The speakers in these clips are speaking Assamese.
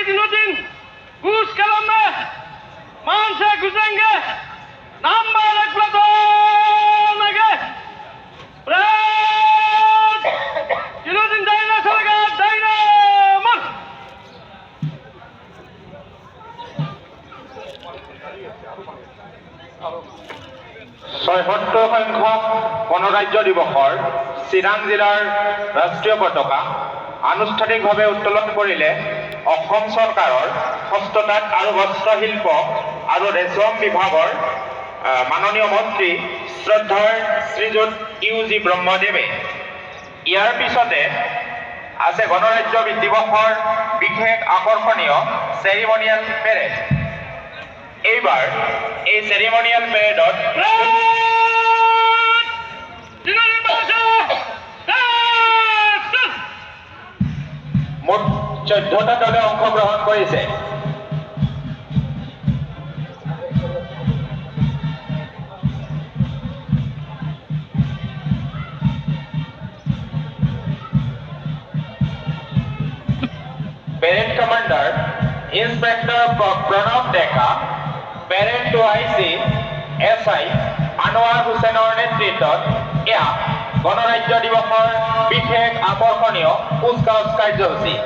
दिनों दिन घूस कलम में मान से घुसेंगे नाम मारक प्लटोनगे दिनों दिन जाइना चलेगा जाइना मत ৭৬ সংখ্যক গণৰাজ্য দিৱসৰ চিৰাং জিলাৰ ৰাষ্ট্ৰীয় পতাকা আনুষ্ঠানিকভাৱে উত্তোলন কৰিলে অসম চৰকাৰৰ হস্ততাঁত আৰু বস্ত্ৰশিল্প আৰু ৰেচম বিভাগৰ মাননীয় মন্ত্ৰী শ্ৰদ্ধাৰ শ্ৰীযুত ইউ.জি. ব্ৰহ্মদেৱে। ইয়াৰ পিছতে আছে গণৰাজ্য দিৱসৰ বিশেষ আকৰ্ষণীয় চেৰিমনিয়েল পেৰেড। এইবাৰ এই চেৰিমনিয়েল পেৰেডত মুঠ 14টা দলে অংশগ্ৰহণ কৰিছে। Parade commander inspector Pranab Deka, parade two IC. SI. Anowar হুছেইনৰ নেতৃত্বত এয়া গণৰাজ্য দিৱসৰ বিশেষ আকৰ্ষণীয় কুচকাৱাজ কাৰ্যসূচী।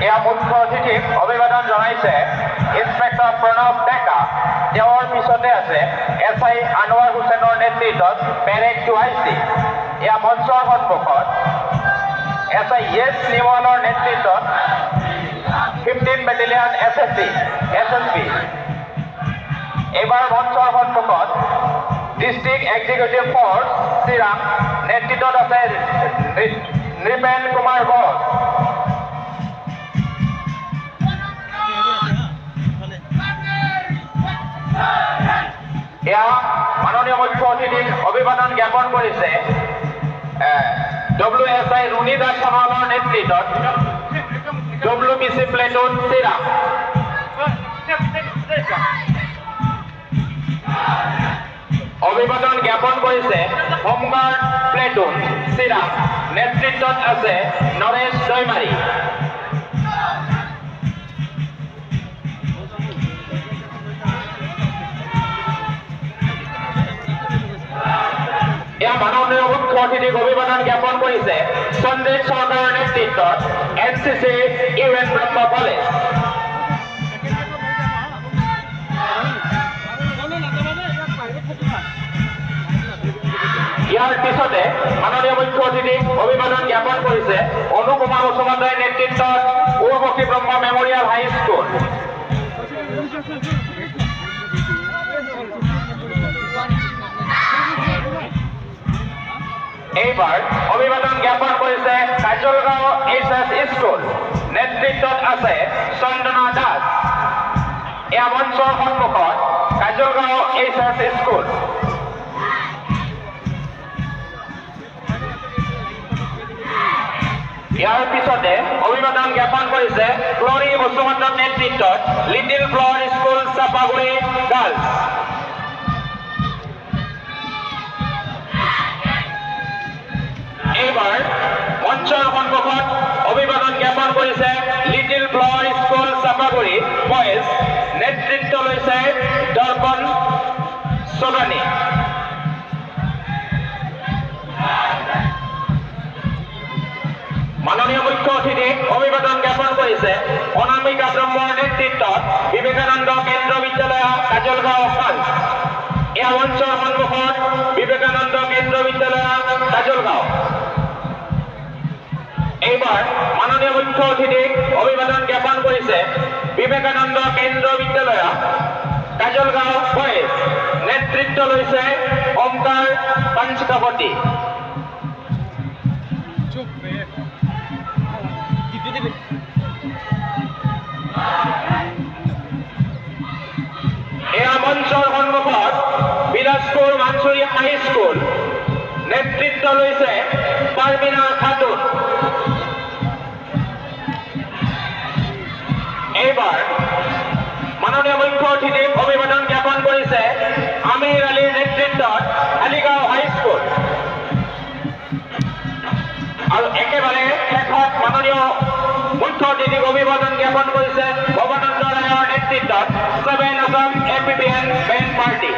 এয়া মুখ্য অতিথিক অভিবাদন জনাইছে ইন্সপেক্টৰ প্ৰণৱ ডেকা। তেওঁৰ পিছতে আছে এছ.আই. আনোৱাৰ হুছেইনৰ নেতৃত্বত পেৰেড টু আই.চি. এয়া মঞ্চৰ সন্মুখত এছ.আই. য়েছ নিৱালৰ নেতৃত্বত 15 বেটেলিয়ান এছ.এছ.পি. এইবাৰ মঞ্চৰ সন্মুখত ডিষ্ট্ৰিক্ট এক্সিকিউটিভ ফৰ্চ চিৰাং নেতৃত্বত আছে নৃপেন কুমাৰ ঘোষ। এয়া মাননীয় মুখ্য অতিথিক অভিবাদন জ্ঞাপন কৰিছে WSI ৰুণী দাস চামালৰ নেতৃত্বত WBC প্লেটুন চিৰাং। অভিবাদন জ্ঞাপন কৰিছে হোমগাৰ্ড প্লেটুন চিৰাং নেতৃত্বত আছে নৰেশ দৈমাৰী। এয়া মাননীয় মুখ্য অতিথিক অভিবাদন জ্ঞাপন কৰিছে সন্দেশ চৰকাৰৰ নেতৃত্বত NCC UN ব্ৰহ্ম কলেজ। ইয়াৰ পিছতে মাননীয় মুখ্য অতিথিক অভিবাদন জ্ঞাপন কৰিছে অনুকুমাৰ মুখোপাধ্যায়ৰ নেতৃত্বত উৰ্বশী ব্ৰহ্ম মেমৰিয়েল হাইস্কুল। এইবাৰ অভিবাদন জ্ঞাপন কৰিছে কাজলগাঁও HS স্কুল নেতৃত্বত আছে চন্দনা দাস। এয়া মঞ্চৰ সন্মুখত কাজলগাঁও HS স্কুল। ইয়াৰ পিছতে অভিবাদন জ্ঞাপন কৰিছে ক্লৰী বসুমন্তৰ নেতৃত্বত little flower school Chapaguri girls. এইবাৰ মঞ্চৰ সন্মুখত অভিবাদন জ্ঞাপন কৰিছে little flower school Chapaguri boys নেতৃত্ব লৈছে দৰ্পণ চৌধুৰী। মাননীয় মুখ্য অতিথিক অভিবাদন জ্ঞাপন কৰিছে অনামিকা ব্ৰহ্মৰ নেতৃত্বত বিবেকানন্দ কেন্দ্ৰ বিদ্যালয় কাজলগাঁও গাৰ্লছ। এয়া মঞ্চৰ সন্মুখত বিবেকানন্দ কেন্দ্ৰ বিদ্যালয় কাজলগাঁও। এইবাৰ মাননীয় মুখ্য অতিথিক অভিবাদন জ্ঞাপন কৰিছে বিবেকানন্দ কেন্দ্ৰ বিদ্যালয় কাজলগাঁও বয়েজ নেতৃত্ব লৈছে ওমকাৰ পাঞ্চকাপতি। নেতৃত্ব রয়েছে পারমিনা খাতুন। এইবার মাননীয় মুখ্য অতিথি অভিবাদন জ্ঞাপন করেছে আমির আলীর নেতৃত্বত আলিগাঁও হাইস্কুল। আর একেবারে শেষত মাননীয় মুখ্য অতিথিক অভিবাদন জ্ঞাপন করেছে ভবানন্দ রায়ের নেতৃত্বত 7 আসাম এপিপিএন ব্যান্ড পার্টি।